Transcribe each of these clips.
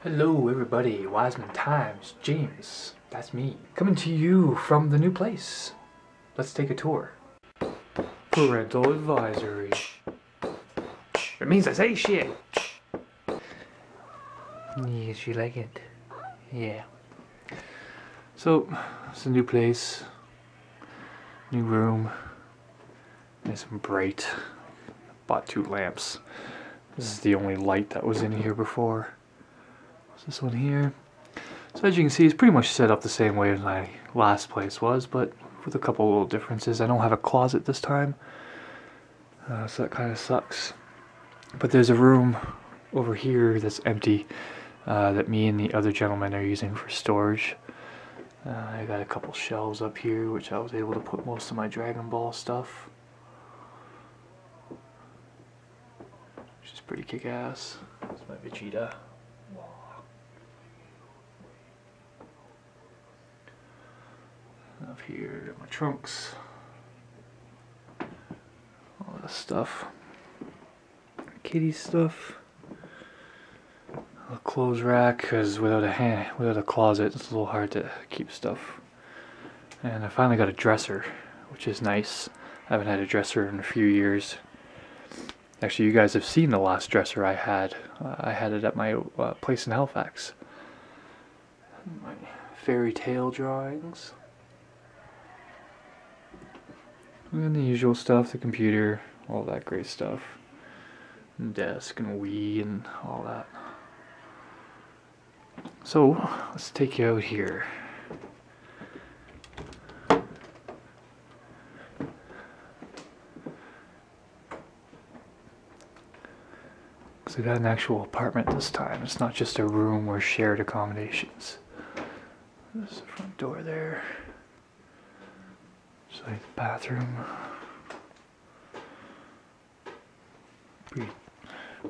Hello everybody, Wisemantimes, James, that's me, coming to you from the new place. Let's take a tour. Parental advisory. It means I say shit. Yes, you like it? Yeah. So, it's a new place, new room, nice and bright. Bought 2 lamps. This is the only light that was in here before. This one here. So as you can see, it's pretty much set up the same way as my last place was, but with a couple little differences. I don't have a closet this time, so that kind of sucks. But there's a room over here that's empty that me and the other gentleman are using for storage. I got a couple shelves up here, which I was able to put most of my Dragon Ball stuff, which is pretty kick-ass. That's my Vegeta. Up here, my trunks, all that stuff, kitty stuff, a clothes rack, because without a closet, it's a little hard to keep stuff. And I finally got a dresser, which is nice. I haven't had a dresser in a few years. Actually, you guys have seen the last dresser I had. I had it at my place in Halifax. My fairy tale drawings. And the usual stuff, the computer, all that great stuff. And desk and Wii and all that. So, let's take you out here. So I got an actual apartment this time. It's not just a room or shared accommodations. There's the front door there. It's like the bathroom.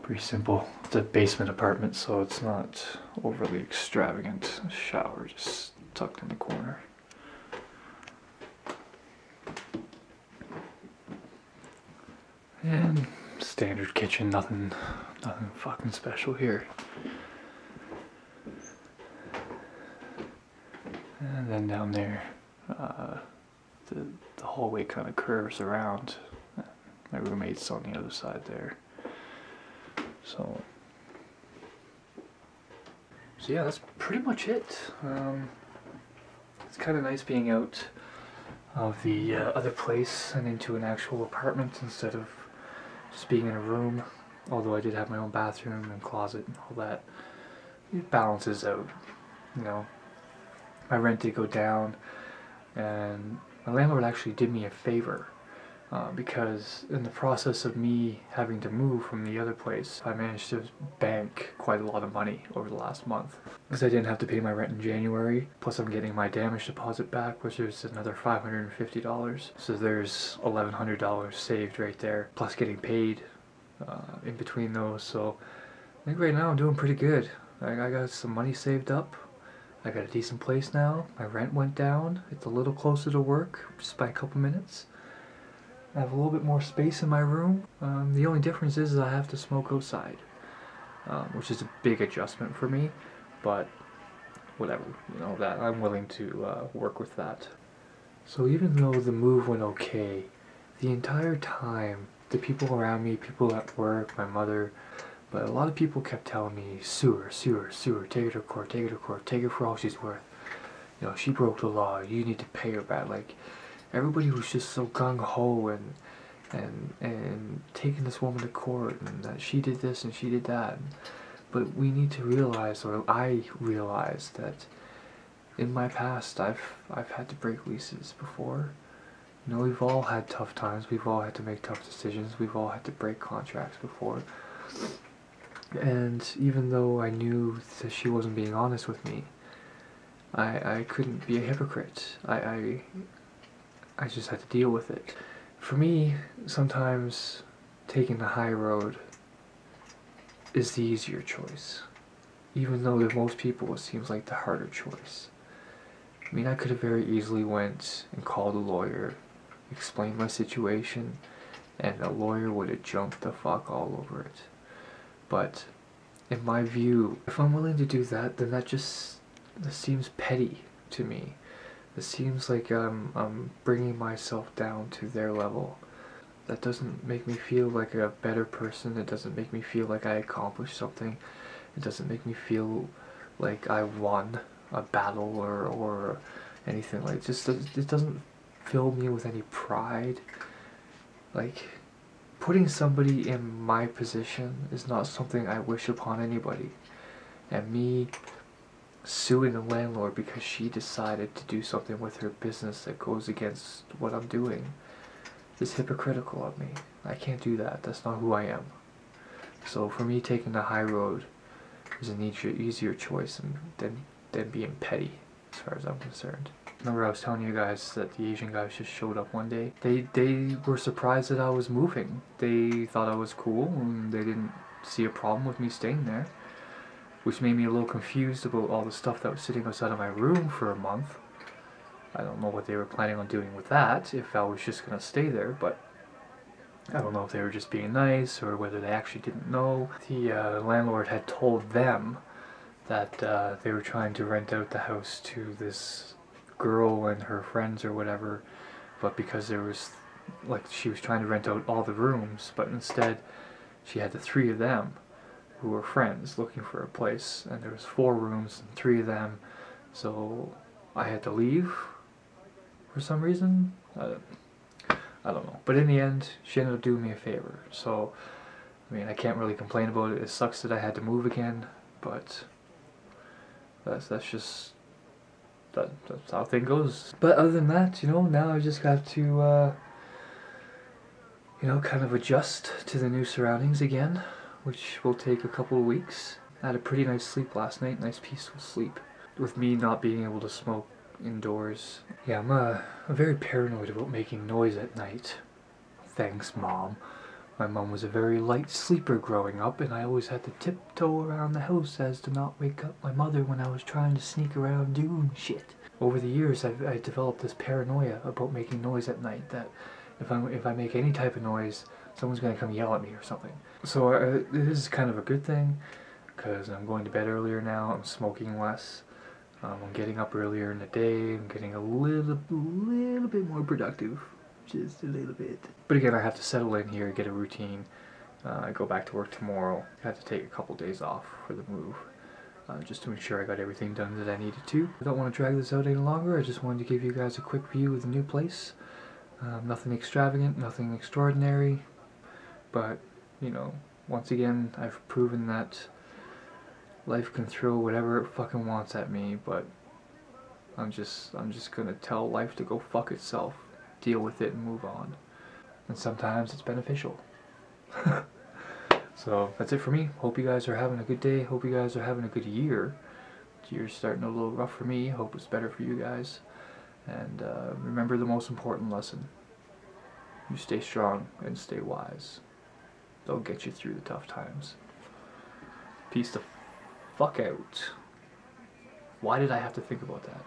Pretty simple. It's a basement apartment, so it's not overly extravagant. Shower just tucked in the corner. And standard kitchen, nothing fucking special here. And then down there, the hallway kind of curves around. My roommate's on the other side there. So yeah, that's pretty much it. It's kind of nice being out of the other place and into an actual apartment instead of just being in a room. Although I did have my own bathroom and closet and all that. It balances out, you know. My rent did go down, and my landlord actually did me a favor, because in the process of me having to move from the other place, I managed to bank quite a lot of money over the last month. Because I didn't have to pay my rent in January, plus I'm getting my damage deposit back, which is another $550. So there's $1,100 saved right there, plus getting paid in between those. So I think right now I'm doing pretty good. I got some money saved up. I got a decent place now. My rent went down. It's a little closer to work, just by a couple minutes. I have a little bit more space in my room. The only difference is I have to smoke outside, which is a big adjustment for me, but whatever, you know, that I'm willing to work with that. So even though the move went okay, the entire time, the people around me, people at work, my mother, but a lot of people kept telling me, sue her, take her to court, take her to court, take her for all she's worth. You know, she broke the law, you need to pay her back. Like, everybody was just so gung-ho and taking this woman to court, and that she did this and she did that. But we need to realize, or I realize, that in my past I've had to break leases before. You know, we've all had tough times, we've all had to make tough decisions, we've all had to break contracts before. And even though I knew that she wasn't being honest with me, I couldn't be a hypocrite. I just had to deal with it. For me, sometimes taking the high road is the easier choice. Even though to most people it seems like the harder choice. I mean, I could have very easily went and called a lawyer, explained my situation, and a lawyer would have jumped the fuck all over it. But in my view, if I'm willing to do that, then that seems petty to me. It seems like I'm bringing myself down to their level. That doesn't make me feel like a better person. It doesn't make me feel like I accomplished something. It doesn't make me feel like I won a battle or anything. Like, it doesn't fill me with any pride. Like, putting somebody in my position is not something I wish upon anybody. And me suing the landlord because she decided to do something with her business that goes against what I'm doing is hypocritical of me. I can't do that. That's not who I am. So for me, taking the high road is an easier choice than being petty, as far as I'm concerned. Remember I was telling you guys that the Asian guys just showed up one day? They were surprised that I was moving. They thought I was cool and they didn't see a problem with me staying there, which made me a little confused about all the stuff that was sitting outside of my room for a month. I don't know what they were planning on doing with that, if I was just going to stay there, but I don't know if they were just being nice or whether they actually didn't know. The landlord had told them that they were trying to rent out the house to this girl and her friends or whatever, but because there was, like, she was trying to rent out all the rooms, but instead she had the 3 of them who were friends looking for a place, and there was 4 rooms and 3 of them, so I had to leave for some reason. I don't know, but in the end she ended up doing me a favor, so I mean, I can't really complain about it. It sucks that I had to move again, but that's just that's how thing goes. But other than that, you know, now I just got to you know, kind of adjust to the new surroundings again, which will take a couple of weeks. I had a pretty nice sleep last night, nice peaceful sleep, with me not being able to smoke indoors. Yeah, I'm very paranoid about making noise at night. Thanks, Mom. My mom was a very light sleeper growing up, and I always had to tiptoe around the house as to not wake up my mother when I was trying to sneak around doing shit. Over the years, I developed this paranoia about making noise at night, that if I make any type of noise, someone's gonna come yell at me or something. So this is kind of a good thing, because I'm going to bed earlier now, I'm smoking less, I'm getting up earlier in the day, I'm getting a little bit more productive. Just a little bit. But again, I have to settle in here, get a routine. I go back to work tomorrow. I had to take a couple days off for the move, just to ensure I got everything done that I needed to. I don't want to drag this out any longer. I just wanted to give you guys a quick view of the new place. Nothing extravagant, nothing extraordinary, but, you know, once again, I've proven that life can throw whatever it fucking wants at me, but I'm just gonna tell life to go fuck itself. Deal with it and move on. And sometimes it's beneficial. So that's it for me. Hope you guys are having a good day. Hope you guys are having a good year. The year's starting a little rough for me. Hope it's better for you guys. And remember the most important lesson. You stay strong and stay wise. They'll get you through the tough times. Peace the fuck out. Why did I have to think about that?